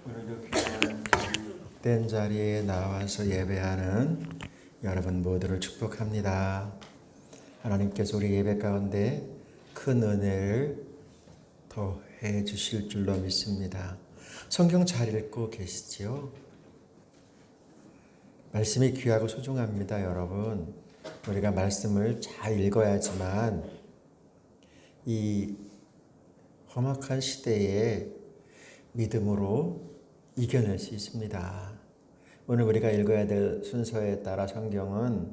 오늘도 귀한 된 자리에 나와서 예배하는 여러분 모두를 축복합니다. 하나님께서 우리 예배 가운데 큰 은혜를 더해 주실 줄로 믿습니다. 성경 잘 읽고 계시지요? 말씀이 귀하고 소중합니다, 여러분. 우리가 말씀을 잘 읽어야지만 이 험악한 시대에 믿음으로 이겨낼 수 있습니다. 오늘 우리가 읽어야 될 순서에 따라 성경은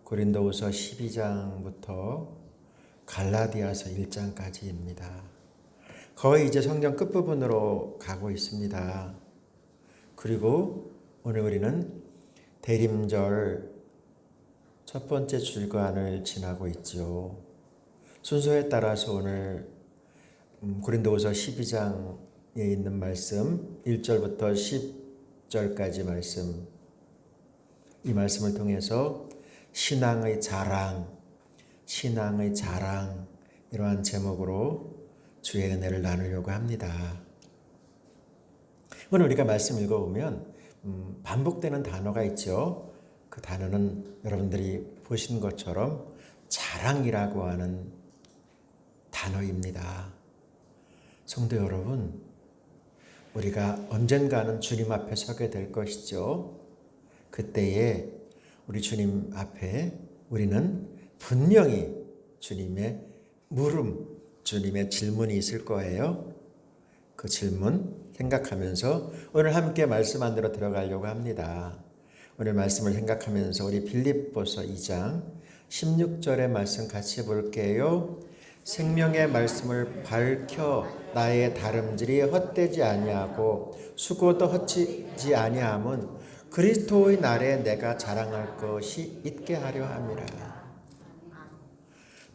고린도후서 12장부터 갈라디아서 1장까지입니다. 거의 이제 성경 끝부분으로 가고 있습니다. 그리고 오늘 우리는 대림절 첫 번째 주간을 지나고 있죠. 순서에 따라서 오늘 고린도후서 12장에 있는 말씀 1절부터 10절까지 말씀, 이 말씀을 통해서 신앙의 자랑 이러한 제목으로 주의 은혜를 나누려고 합니다. 오늘 우리가 말씀 읽어보면 반복되는 단어가 있죠. 그 단어는 여러분들이 보신 것처럼 자랑이라고 하는 단어입니다. 성도 여러분, 우리가 언젠가는 주님 앞에 서게 될 것이죠. 그때에 우리 주님 앞에 우리는 분명히 주님의 물음, 주님의 질문이 있을 거예요. 그 질문 생각하면서 오늘 함께 말씀 안으로 들어가려고 합니다. 오늘 말씀을 생각하면서 우리 빌립보서 2장 16절의 말씀 같이 볼게요. 생명의 말씀을 밝혀 나의 다름질이 헛되지 아니하고 수고도 헛되지 아니함은 그리스도의 날에 내가 자랑할 것이 있게 하려 함이라.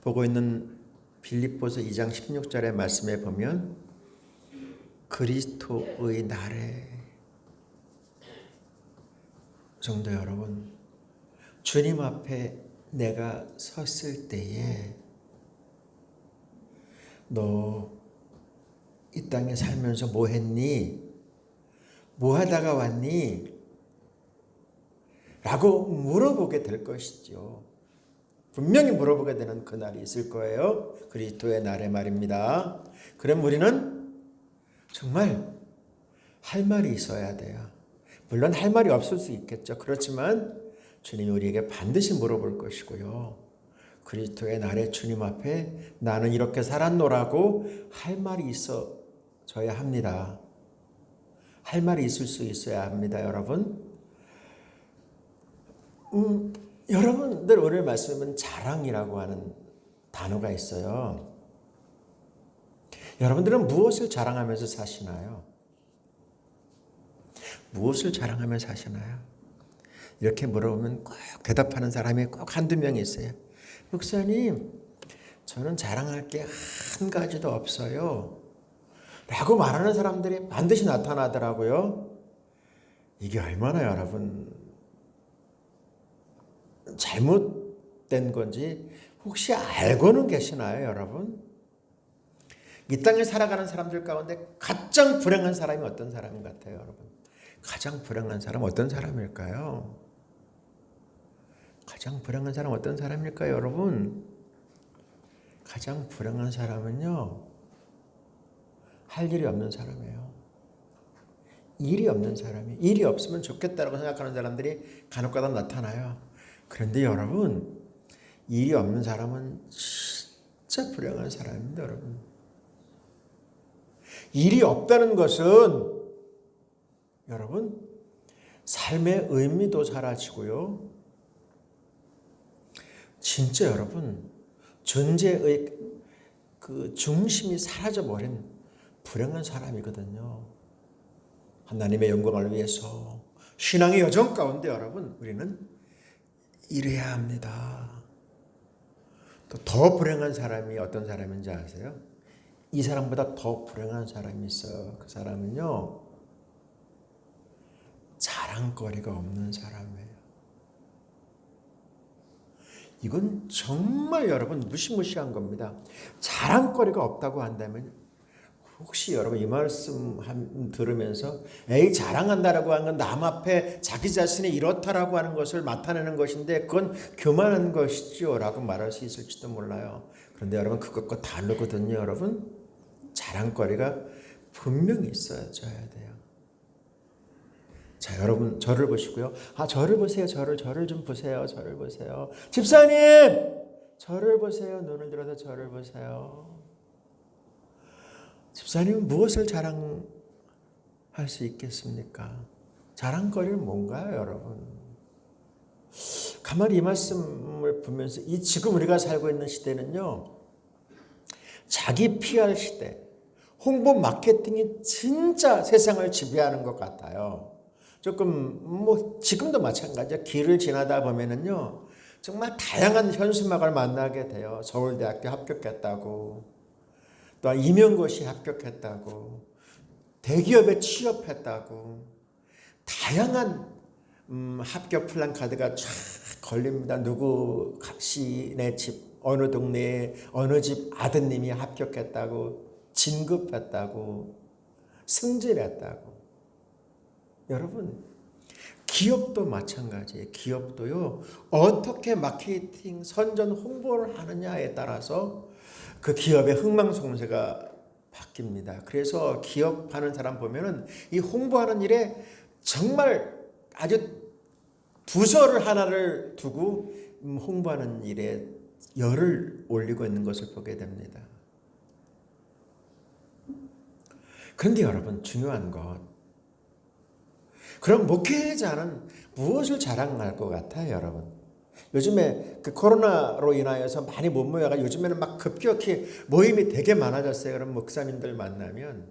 보고 있는 빌립보서 2장 16절의 말씀에 보면 그리스도의 날에, 성도 여러분, 주님 앞에 내가 섰을 때에 너 이 땅에 살면서 뭐 했니? 뭐 하다가 왔니? 라고 물어보게 될 것이죠. 분명히 물어보게 되는 그날이 있을 거예요. 그리스도의 날의 말입니다. 그럼 우리는 정말 할 말이 있어야 돼요. 물론 할 말이 없을 수 있겠죠. 그렇지만 주님이 우리에게 반드시 물어볼 것이고요. 그리스도의 날에 주님 앞에 나는 이렇게 살았노라고 할 말이 있어져야 합니다. 할 말이 있을 수 있어야 합니다, 여러분. 여러분들 오늘 말씀은 자랑이라고 하는 단어가 있어요. 여러분들은 무엇을 자랑하면서 사시나요? 무엇을 자랑하면서 사시나요? 이렇게 물어보면 꼭 대답하는 사람이 꼭 한두 명 있어요. 목사님, 저는 자랑할 게 한 가지도 없어요. 라고 말하는 사람들이 반드시 나타나더라고요. 이게 얼마나 여러분 잘못된 건지 혹시 알고는 계시나요, 여러분? 이 땅에 살아가는 사람들 가운데 가장 불행한 사람이 어떤 사람 같아요, 여러분? 가장 불행한 사람 어떤 사람일까요? 가장 불행한 사람 어떤 사람일까요, 여러분? 가장 불행한 사람은요, 할 일이 없는 사람이에요. 일이 없는 사람이, 일이 없으면 좋겠다고 생각하는 사람들이 간혹가다 나타나요. 그런데 여러분, 일이 없는 사람은 진짜 불행한 사람입니다, 여러분. 일이 없다는 것은 여러분, 삶의 의미도 사라지고요. 진짜 여러분, 존재의 그 중심이 사라져버린 불행한 사람이거든요. 하나님의 영광을 위해서 신앙의 여정 가운데 여러분, 우리는 일해야 합니다. 또 더 불행한 사람이 어떤 사람인지 아세요? 이 사람보다 더 불행한 사람이 있어요. 그 사람은요, 자랑거리가 없는 사람이에요. 이건 정말 여러분 무시무시한 겁니다. 자랑거리가 없다고 한다면 혹시 여러분 이 말씀 들으면서 에이 자랑한다라고 하는 건 남 앞에 자기 자신이 이렇다라고 하는 것을 나타내는 것인데 그건 교만한 것이지요 라고 말할 수 있을지도 몰라요. 그런데 여러분 그것과 다르거든요. 여러분 자랑거리가 분명히 있어줘야 돼요. 자 여러분 저를 보시고요. 저를 보세요. 저를 좀 보세요. 저를 보세요. 집사님 저를 보세요. 눈을 들어서 저를 보세요. 집사님은 무엇을 자랑할 수 있겠습니까? 자랑거리는 뭔가요, 여러분? 가만히 이 말씀을 보면서 이 지금 우리가 살고 있는 시대는요. 자기 PR 시대, 홍보 마케팅이 진짜 세상을 지배하는 것 같아요. 조금 지금도 마찬가지예요. 길을 지나다 보면은요. 정말 다양한 현수막을 만나게 돼요. 서울대학교 합격했다고. 또한 임용고시 합격했다고, 대기업에 취업했다고, 다양한 합격 플랜카드가 쫙 걸립니다. 누구 시내 집, 어느 동네에 어느 집 아드님이 합격했다고, 진급했다고, 승진했다고. 여러분 기업도 마찬가지예요. 기업도요. 어떻게 마케팅, 선전, 홍보를 하느냐에 따라서 그 기업의 흥망성쇠가 바뀝니다. 그래서 기업하는 사람 보면은 이 홍보하는 일에 정말 아주 부서를 하나를 두고 홍보하는 일에 열을 올리고 있는 것을 보게 됩니다. 그런데 여러분 중요한 것, 그럼 목회자는 무엇을 자랑할 것 같아요, 여러분? 요즘에 그 코로나로 인하여서 많이 못 모여가 요즘에는 막 급격히 모임이 되게 많아졌어요. 그럼 목사님들 만나면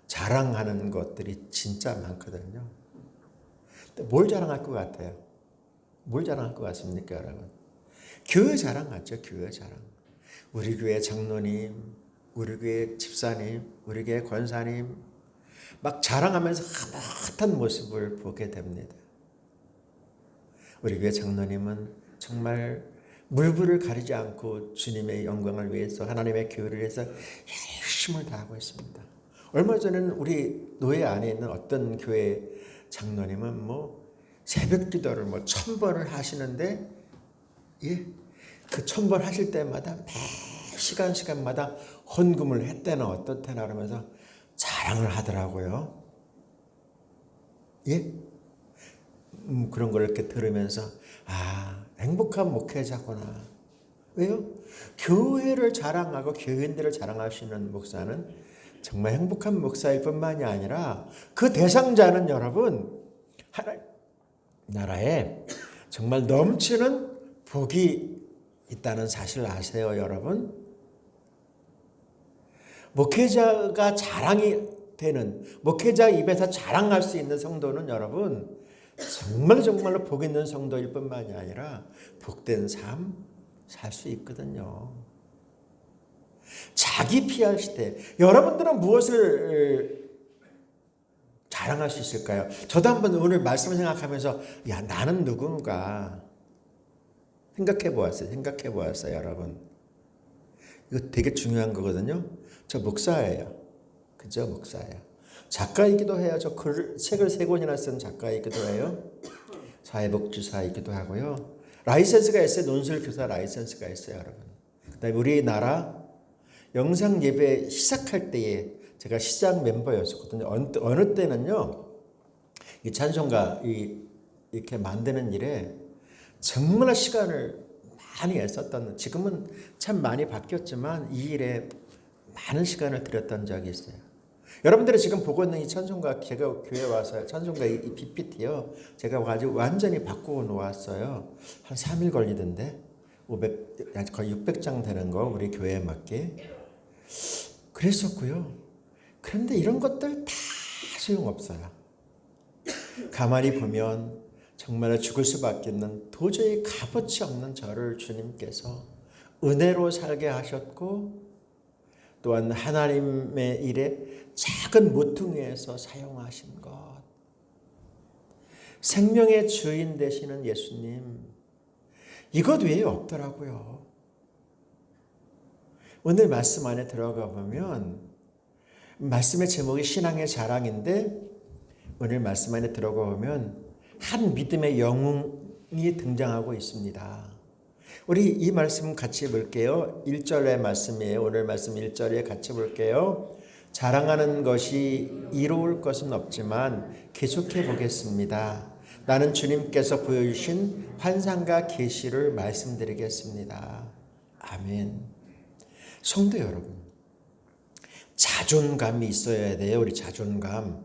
자랑하는 것들이 진짜 많거든요. 근데 뭘 자랑할 것 같아요? 뭘 자랑할 것 같습니까, 여러분? 교회 자랑하죠, 교회 자랑. 우리 교회 장로님, 우리 교회 집사님, 우리 교회 권사님 막 자랑하면서 흐뭇한 모습을 보게 됩니다. 우리 교회 장로님은 정말 물불을 가리지 않고 주님의 영광을 위해서 하나님의 교회를 위해서 열심을 다하고 있습니다. 얼마 전에는 우리 노예 안에 있는 어떤 교회 장로님은 새벽 기도를 1000번을 하시는데 그 1000번 하실 때마다 매 시간마다 헌금을 했대나 어떻대나 그러면서 자랑을 하더라고요. 그런 걸 이렇게 들으면서 행복한 목회자구나. 왜요? 교회를 자랑하고 교인들을 자랑하시는 목사는 정말 행복한 목사일 뿐만이 아니라 그 대상자는 여러분 나라에 정말 넘치는 복이 있다는 사실 아세요, 여러분? 목회자가 자랑이 되는, 목회자 입에서 자랑할 수 있는 성도는 여러분 정말로 복 있는 성도일 뿐만이 아니라 복된 삶 살 수 있거든요. 자기 PR 시대, 여러분들은 무엇을 자랑할 수 있을까요? 저도 한번 오늘 말씀을 생각하면서 나는 누군가 생각해 보았어요, 여러분. 이거 되게 중요한 거거든요. 저 목사예요. 그죠? 목사예요. 작가이기도 해요. 저 책을 3권이나 쓴 작가이기도 해요. 사회복지사이기도 하고요. 라이센스가 있어요. 논술교사 라이센스가 있어요, 여러분. 그다음에 우리나라 영상 예배 시작할 때에 제가 시작 멤버였었거든요. 어느 때는요, 이 찬송가 이렇게 만드는 일에 정말 시간을 많이 애썼던, 지금은 참 많이 바뀌었지만 이 일에 많은 시간을 들였던 적이 있어요. 여러분들이 지금 보고 있는 이 찬송가, 제가 교회 와서 찬송가 이 PPT요. 제가 가지고 완전히 바꾸고 놓았어요. 한 3일 걸리던데. 거의 600장 되는 거 우리 교회에 맞게. 그랬었고요. 그런데 이런 것들 다 소용없어요. 가만히 보면 정말 죽을 수밖에 없는, 도저히 값어치 없는 저를 주님께서 은혜로 살게 하셨고, 또한 하나님의 일에 작은 모퉁이에서 사용하신 것, 생명의 주인 되시는 예수님, 이것 외에 없더라고요. 오늘 말씀 안에 들어가 보면 말씀의 제목이 신앙의 자랑인데 오늘 말씀 안에 들어가 보면 한 믿음의 영웅이 등장하고 있습니다. 우리 이 말씀 같이 볼게요. 1절의 말씀이에요. 오늘 말씀 1절에 같이 볼게요. 자랑하는 것이 이로울 것은 없지만 계속해 보겠습니다. 나는 주님께서 보여주신 환상과 계시를 말씀드리겠습니다. 아멘. 성도 여러분, 자존감이 있어야 돼요. 우리 자존감.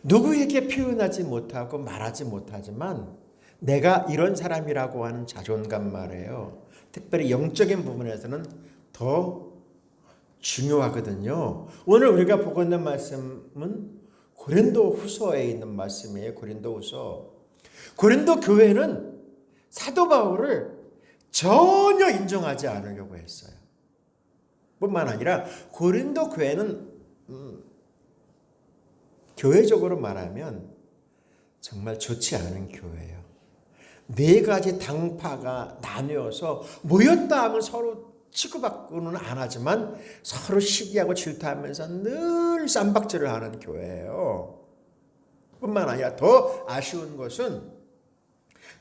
누구에게 표현하지 못하고 말하지 못하지만 내가 이런 사람이라고 하는 자존감 말이에요. 특별히 영적인 부분에서는 더 중요하거든요. 오늘 우리가 보고 있는 말씀은 고린도 후서에 있는 말씀이에요. 고린도 후서. 고린도 교회는 사도 바울을 전혀 인정하지 않으려고 했어요. 뿐만 아니라 고린도 교회는 교회적으로 말하면 정말 좋지 않은 교회예요. 네 가지 당파가 나뉘어서 모였다 하면 서로 치고받고는 안 하지만 서로 시기하고 질투하면서 늘 쌈박질을 하는 교회예요. 뿐만 아니라 더 아쉬운 것은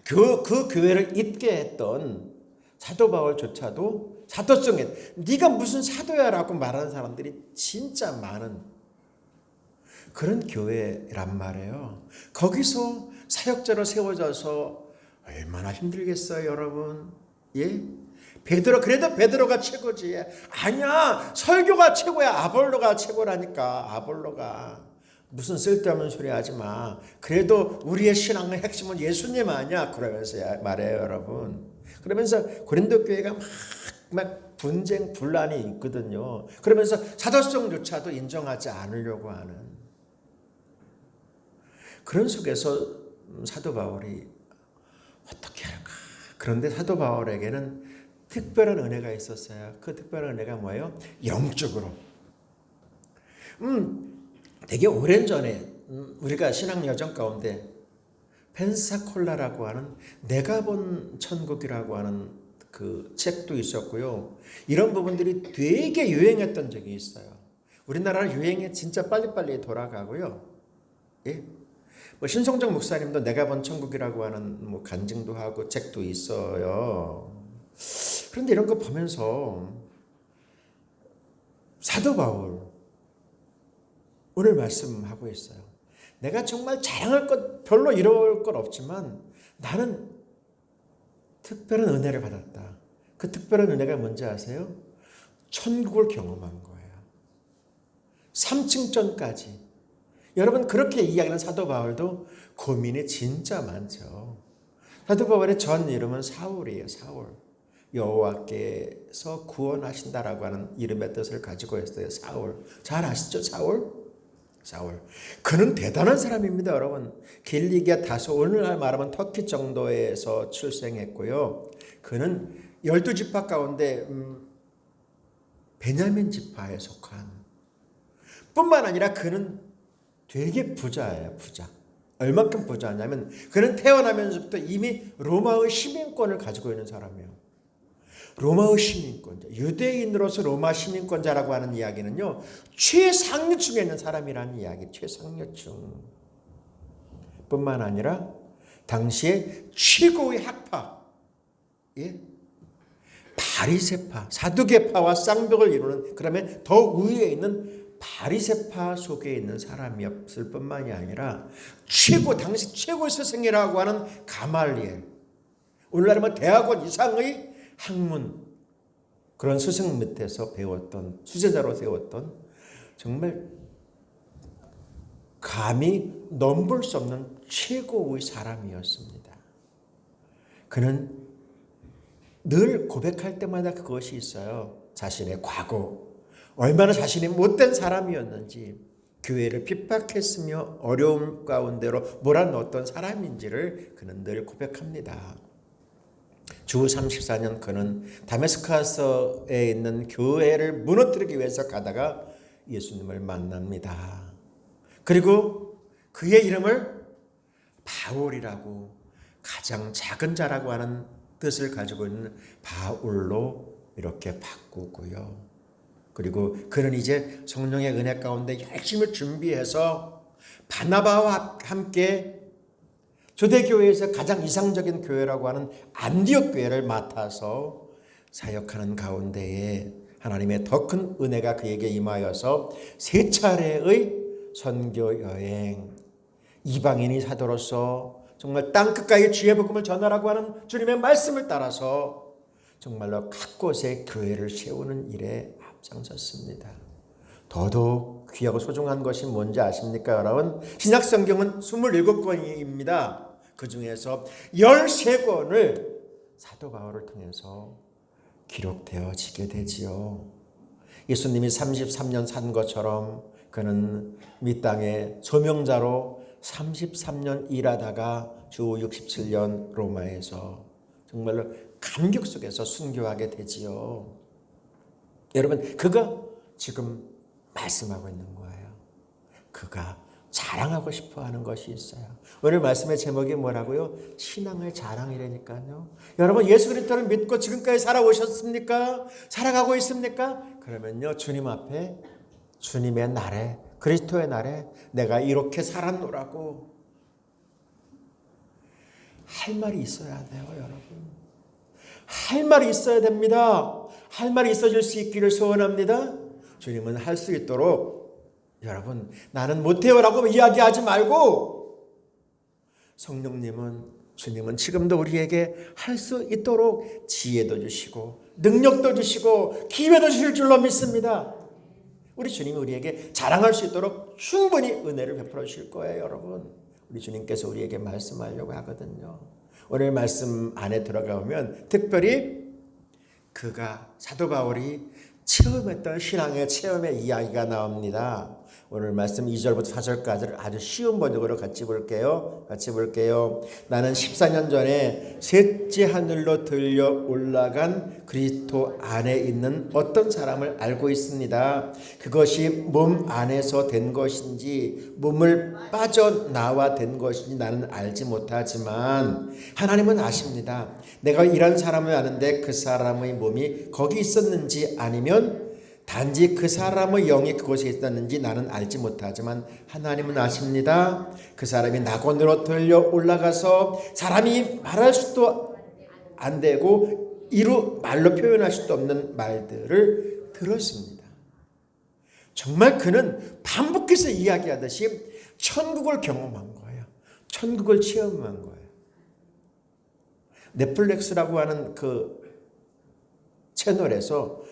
그 교회를 잇게 했던 사도 바울조차도 사도성에 네가 무슨 사도야라고 말하는 사람들이 진짜 많은 그런 교회란 말이에요. 거기서 사역자로 세워져서 얼마나 힘들겠어요, 여러분. 예? 그래도 베드로가 최고지. 아니야, 설교가 최고야. 아볼로가 최고라니까. 아볼로가. 무슨 쓸데없는 소리 하지 마. 그래도 우리의 신앙의 핵심은 예수님 아니야. 그러면서 말해요, 여러분. 그러면서 고린도 교회가 막 분쟁, 분란이 있거든요. 그러면서 사도성조차도 인정하지 않으려고 하는 그런 속에서 사도 바울이 어떻게 할까? 그런데 사도 바울에게는 특별한 은혜가 있었어요. 그 특별한 은혜가 뭐예요? 영적으로. 되게 오랜 전에 우리가 신앙 여정 가운데 펜사콜라라고 하는 내가 본 천국이라고 하는 그 책도 있었고요. 이런 부분들이 되게 유행했던 적이 있어요. 우리나라 유행에 진짜 빨리빨리 돌아가고요. 예? 신성정 목사님도 내가 본 천국이라고 하는 간증도 하고 책도 있어요. 그런데 이런 거 보면서 사도 바울 오늘 말씀하고 있어요. 내가 정말 자랑할 것 별로 이럴 것 없지만 나는 특별한 은혜를 받았다. 그 특별한 은혜가 뭔지 아세요? 천국을 경험한 거예요. 3층 전까지. 여러분 그렇게 이야기하는 사도 바울도 고민이 진짜 많죠. 사도 바울의 전 이름은 사울이에요. 사울. 여호와께서 구원하신다라고 하는 이름의 뜻을 가지고 있어요. 사울. 잘 아시죠? 사울? 사울. 그는 대단한 사람입니다, 여러분. 길리기아 다소 오늘날 말하면 터키 정도에서 출생했고요. 그는 12지파 가운데 베냐민 지파에 속한 뿐만 아니라 그는 되게 부자예요. 부자. 얼마큼 부자냐면 그는 태어나면서부터 이미 로마의 시민권을 가지고 있는 사람이에요. 로마의 시민권자. 유대인으로서 로마 시민권자라고 하는 이야기는요. 최상류층에 있는 사람이라는 이야기. 최상류층. 뿐만 아니라 당시에 최고의 학파. 예? 바리새파. 사두개파와 쌍벽을 이루는 그러면 더 위에 있는 바리새파 속에 있는 사람이었을 뿐만이 아니라 당시 최고의 스승이라고 하는 가말리엘. 오늘날 대학원 이상의 학문 그런 스승 밑에서 배웠던 수제자로 세웠던 정말 감히 넘볼 수 없는 최고의 사람이었습니다. 그는 늘 고백할 때마다 그것이 있어요. 자신의 과거, 얼마나 자신이 못된 사람이었는지, 교회를 핍박했으며 어려움 가운데로 몰아넣었던 사람인지를 그는 늘 고백합니다. 주 34년 그는 다메스커스에 있는 교회를 무너뜨리기 위해서 가다가 예수님을 만납니다. 그리고 그의 이름을 바울이라고 가장 작은 자라고 하는 뜻을 가지고 있는 바울로 이렇게 바꾸고요. 그리고 그는 이제 성령의 은혜 가운데 열심히 준비해서 바나바와 함께 초대교회에서 가장 이상적인 교회라고 하는 안디옥 교회를 맡아서 사역하는 가운데에 하나님의 더 큰 은혜가 그에게 임하여서 3차례의 선교 여행, 이방인이 사도로서 정말 땅끝까지 주의 복음을 전하라고 하는 주님의 말씀을 따라서 정말로 각 곳에 교회를 세우는 일에 앞장섰습니다. 더더욱 귀하고 소중한 것이 뭔지 아십니까, 여러분? 신약 성경은 27권입니다. 그 중에서 13권을 사도 바울을 통해서 기록되어지게 되지요. 예수님이 33년 산 것처럼 그는 이 땅의 소명자로 33년 일하다가 주 67년 로마에서 정말로 감격 속에서 순교하게 되지요. 여러분, 그가 지금 말씀하고 있는 거예요. 그가 자랑하고 싶어 하는 것이 있어요. 오늘 말씀의 제목이 뭐라고요? 신앙의 자랑이라니까요. 여러분, 예수 그리스도를 믿고 지금까지 살아오셨습니까? 살아가고 있습니까? 그러면요, 주님 앞에, 주님의 날에, 그리스도의 날에 내가 이렇게 살았노라고 할 말이 있어야 돼요, 여러분. 할 말이 있어야 됩니다. 할 말이 있어질 수 있기를 소원합니다. 주님은 할 수 있도록, 여러분, 나는 못해요라고 이야기하지 말고 성령님은, 주님은 지금도 우리에게 할 수 있도록 지혜도 주시고 능력도 주시고 기회도 주실 줄로 믿습니다. 우리 주님이 우리에게 자랑할 수 있도록 충분히 은혜를 베풀어 주실 거예요, 여러분. 우리 주님께서 우리에게 말씀하려고 하거든요. 오늘 말씀 안에 들어가면 특별히 그가, 사도 바울이 체험했던 신앙의 체험의 이야기가 나옵니다. 오늘 말씀 2절부터 4절까지를 아주 쉬운 번역으로 같이 볼게요. 나는 14년 전에 셋째 하늘로 들려 올라간 그리스도 안에 있는 어떤 사람을 알고 있습니다. 그것이 몸 안에서 된 것인지 몸을 빠져나와 된 것인지 나는 알지 못하지만 하나님은 아십니다. 내가 이런 사람을 아는데 그 사람의 몸이 거기 있었는지 아니면 단지 그 사람의 영이 그곳에 있었는지 나는 알지 못하지만 하나님은 아십니다. 그 사람이 낙원으로 들려 올라가서 사람이 말할 수도 안 되고 이루 말로 표현할 수도 없는 말들을 들었습니다. 정말 그는 반복해서 이야기하듯이 천국을 경험한 거예요. 천국을 체험한 거예요. 넷플릭스라고 하는 그 채널에서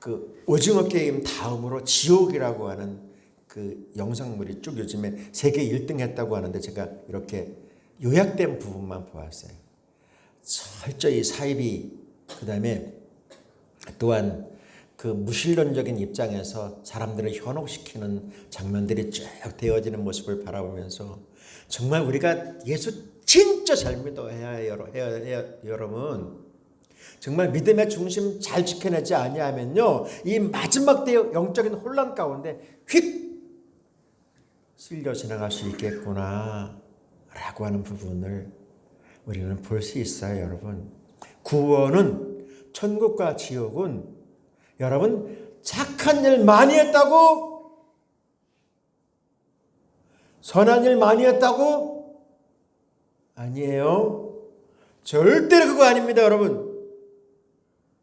그 오징어 게임 다음으로 지옥이라고 하는 그 영상물이 쭉 요즘에 세계 1등 했다고 하는데 제가 이렇게 요약된 부분만 보았어요. 철저히 사이비, 그 다음에 또한 그 무신론적인 입장에서 사람들을 현혹시키는 장면들이 쭉 되어지는 모습을 바라보면서 정말 우리가 예수 진짜 잘 믿어야 해요, 여러분. 정말 믿음의 중심 잘 지켜내지 아니하면요, 이 마지막 때의 영적인 혼란 가운데 휙 쓸려 지나갈 수 있겠구나 라고 하는 부분을 우리는 볼 수 있어요, 여러분. 구원은, 천국과 지옥은 여러분 착한 일 많이 했다고, 선한 일 많이 했다고? 아니에요. 절대로 그거 아닙니다, 여러분.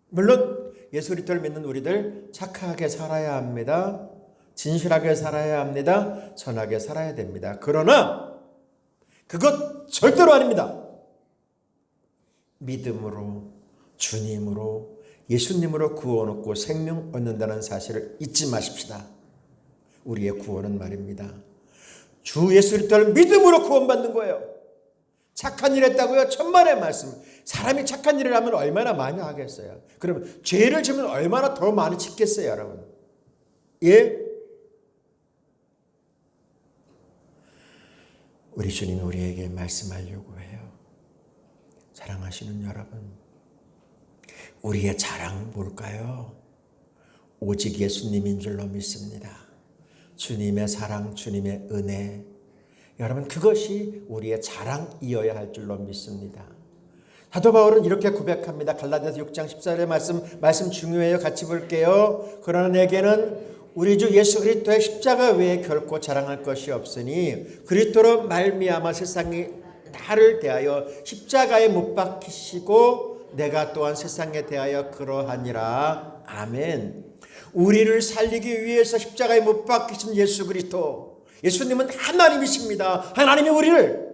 물론 예수 그리스도를 믿는 우리들 착하게 살아야 합니다. 진실하게 살아야 합니다. 선하게 살아야 됩니다. 그러나 그것 절대로 아닙니다. 믿음으로, 주님으로, 예수님으로 구원 얻고 생명 얻는다는 사실을 잊지 마십시다. 우리의 구원은 말입니다. 주 예수 그리스도를 믿음으로 구원받는 거예요. 착한 일 했다고요? 천만의 말씀. 사람이 착한 일을 하면 얼마나 많이 하겠어요? 그러면 죄를 지으면 얼마나 더 많이 짓겠어요, 여러분? 예? 우리 주님이 우리에게 말씀하려고 해요. 사랑하시는 여러분, 우리의 자랑 뭘까요? 오직 예수님인 줄로 믿습니다. 주님의 사랑, 주님의 은혜, 여러분 그것이 우리의 자랑이어야 할 줄로 믿습니다. 사도 바울은 이렇게 고백합니다. 갈라디아서 6장 14절의 말씀 중요해요. 같이 볼게요. 그러나 내게는 우리 주 예수 그리스도의 십자가 외에 결코 자랑할 것이 없으니 그리스도로 말미암아 세상이 나를 대하여 십자가에 못 박히시고 내가 또한 세상에 대하여 그러하니라. 아멘. 우리를 살리기 위해서 십자가에 못 박히신 예수 그리스도, 예수님은 하나님이십니다. 하나님이 우리를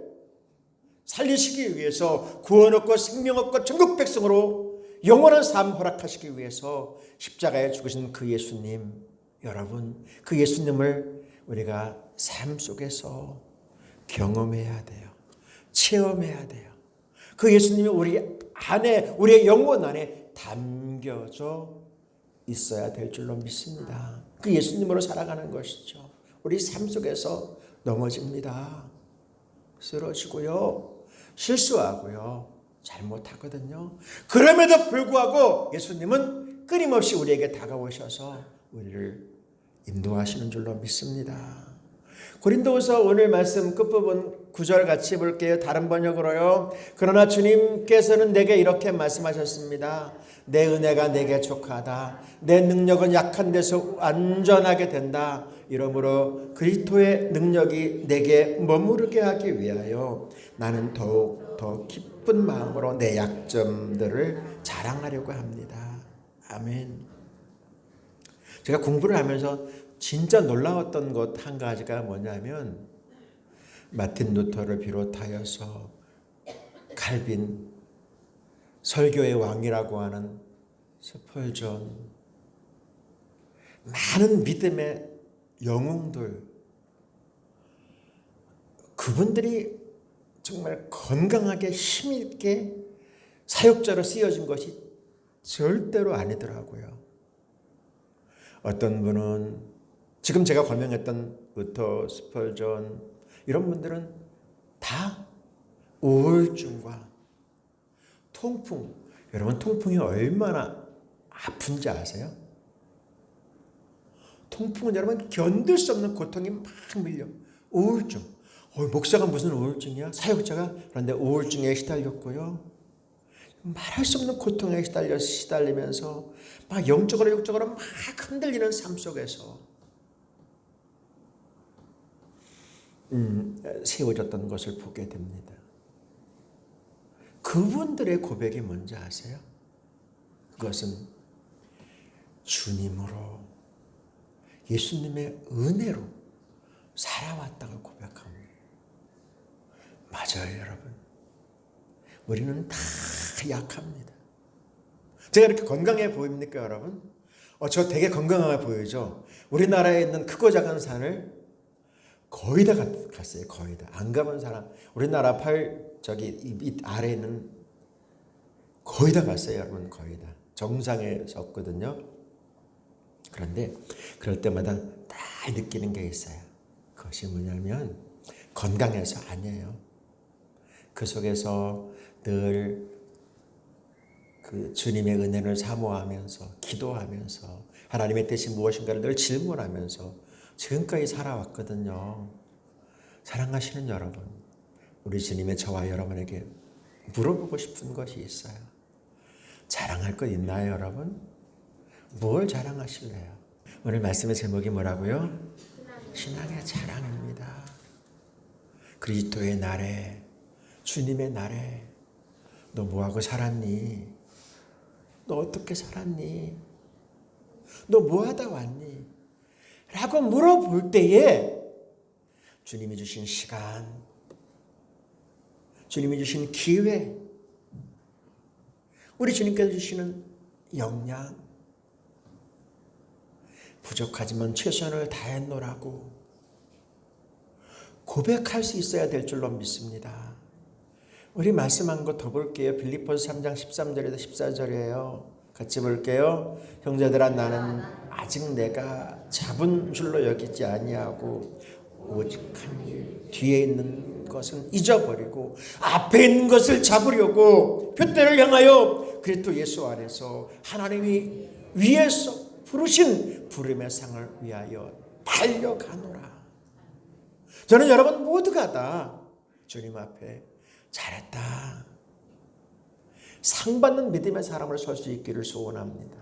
살리시기 위해서 구원 얻고 생명 얻고 천국 백성으로 영원한 삶 허락하시기 위해서 십자가에 죽으신 그 예수님, 여러분, 그 예수님을 우리가 삶 속에서 경험해야 돼요. 체험해야 돼요. 그 예수님이 우리 안에, 우리의 영혼 안에 담겨져 있어야 될 줄로 믿습니다. 그 예수님으로 살아가는 것이죠. 우리 삶 속에서 넘어집니다. 쓰러지고요. 실수하고요. 잘못하거든요. 그럼에도 불구하고 예수님은 끊임없이 우리에게 다가오셔서 우리를 인도하시는 줄로 믿습니다. 고린도후서 오늘 말씀 끝부분 9절 같이 볼게요. 다른 번역으로요. 그러나 주님께서는 내게 이렇게 말씀하셨습니다. 내 은혜가 내게 족하다. 내 능력은 약한 데서 완전하게 된다. 이러므로 그리스도의 능력이 내게 머무르게 하기 위하여 나는 더욱 더 기쁜 마음으로 내 약점들을 자랑하려고 합니다. 아멘. 제가 공부를 하면서 진짜 놀라웠던 것 한 가지가 뭐냐면 마틴 루터를 비롯하여서 칼빈, 설교의 왕이라고 하는 스펄전, 많은 믿음의 영웅들, 그분들이 정말 건강하게 힘있게 사역자로 쓰여진 것이 절대로 아니더라고요. 어떤 분은 지금 제가 설명했던 루터, 스펄전 이런 분들은 다 우울증과 통풍, 여러분 통풍이 얼마나 아픈지 아세요? 통풍은 여러분 견딜 수 없는 고통이 막 밀려. 우울증. 목사가 무슨 우울증이야? 사역자가? 그런데 우울증에 시달렸고요. 말할 수 없는 고통에 시달리면서 막 영적으로 육적으로 막 흔들리는 삶 속에서 세워졌던 것을 보게 됩니다. 그분들의 고백이 뭔지 아세요? 그것은 주님으로, 예수님의 은혜로 살아왔다고 고백합니다. 맞아요, 여러분. 우리는 다 약합니다. 제가 이렇게 건강해 보입니까, 여러분? 저 되게 건강하게 보이죠? 우리나라에 있는 크고 작은 산을 거의 다 갔어요. 거의 다. 안 가본 사람, 우리나라 이 아래에 있는 거의 다 갔어요, 여러분. 거의 다. 정상에 섰거든요. 그런데 그럴 때마다 다 느끼는 게 있어요. 그것이 뭐냐면 건강해서 아니에요. 그 속에서 늘 그 주님의 은혜를 사모하면서 기도하면서 하나님의 뜻이 무엇인가를 늘 질문하면서 지금까지 살아왔거든요. 사랑하시는 여러분, 우리 주님의 저와 여러분에게 물어보고 싶은 것이 있어요. 자랑할 것 있나요, 여러분? 뭘 자랑하실래요? 오늘 말씀의 제목이 뭐라고요? 신앙의 자랑입니다. 그리스도의 날에, 주님의 날에 너 뭐하고 살았니? 너 어떻게 살았니? 너 뭐하다 왔니? 라고 물어볼 때에 주님이 주신 시간, 주님이 주신 기회, 우리 주님께서 주시는 역량, 부족하지만 최선을 다했노라고 고백할 수 있어야 될 줄로 믿습니다. 우리 말씀 한 거 더 볼게요. 빌립보서 3장 13절에서 14절이에요. 같이 볼게요. 형제들아, 나는 아직 내가 잡은 줄로 여기지 아니하고 오직 한 일, 뒤에 있는 것은 잊어버리고 앞에 있는 것을 잡으려고 표대를 향하여 그리스도 예수 안에서 하나님이 위에서 부르신 부름의 상을 위하여 달려가노라. 저는 여러분 모두가 다 주님 앞에 잘했다, 상받는 믿음의 사람을 설 수 있기를 소원합니다.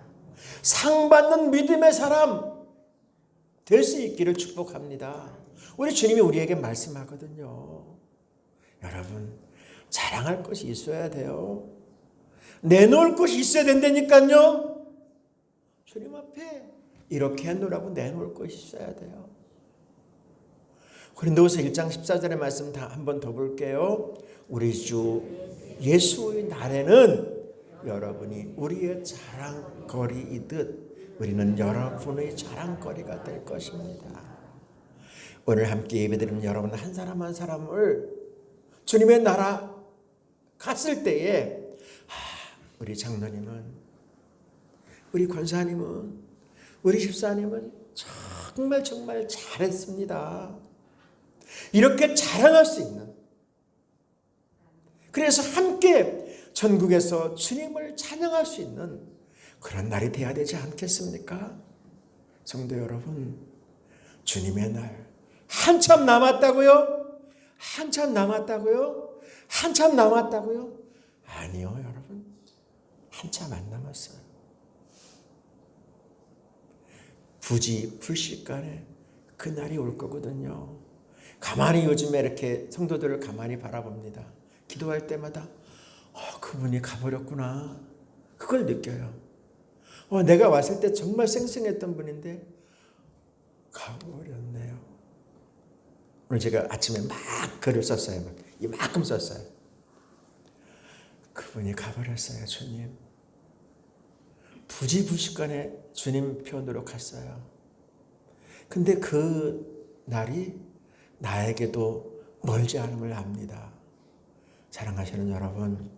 상받는 믿음의 사람 될 수 있기를 축복합니다. 우리 주님이 우리에게 말씀하거든요. 여러분, 자랑할 것이 있어야 돼요. 내놓을 것이 있어야 된다니까요. 주님 앞에 이렇게 해놓으라고 내놓을 것이 있어야 돼요. 고린도후서 1장 14절의 말씀 한 번 더 볼게요. 우리 주 예수의 날에는 여러분이 우리의 자랑거리이듯 우리는 여러분의 자랑거리가 될 것입니다. 오늘 함께 예배드리는 여러분 한 사람 한 사람을 주님의 나라 갔을 때에 우리 장로님은, 우리 권사님은, 우리 집사님은 정말 잘했습니다. 이렇게 자랑할 수 있는, 그래서 함께 전국에서 주님을 찬양할 수 있는 그런 날이 돼야 되지 않겠습니까? 성도 여러분, 주님의 날 한참 남았다고요? 한참 남았다고요? 한참 남았다고요? 아니요, 여러분. 한참 안 남았어요. 부지불식간에 그 날이 올 거거든요. 가만히 요즘에 이렇게 성도들을 가만히 바라봅니다. 기도할 때마다 그분이 가버렸구나. 그걸 느껴요. 내가 왔을 때 정말 쌩쌩했던 분인데 가버렸네요. 오늘 제가 아침에 막 글을 썼어요. 이만큼 썼어요. 그분이 가버렸어요. 주님. 부지불식간에 주님 편으로 갔어요. 근데 그 날이 나에게도 멀지 않음을 압니다. 사랑하시는 여러분,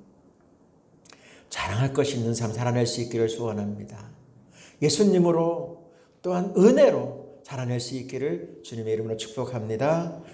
자랑할 것이 있는 삶 살아낼 수 있기를 소원합니다. 예수님으로 또한 은혜로 살아낼 수 있기를 주님의 이름으로 축복합니다.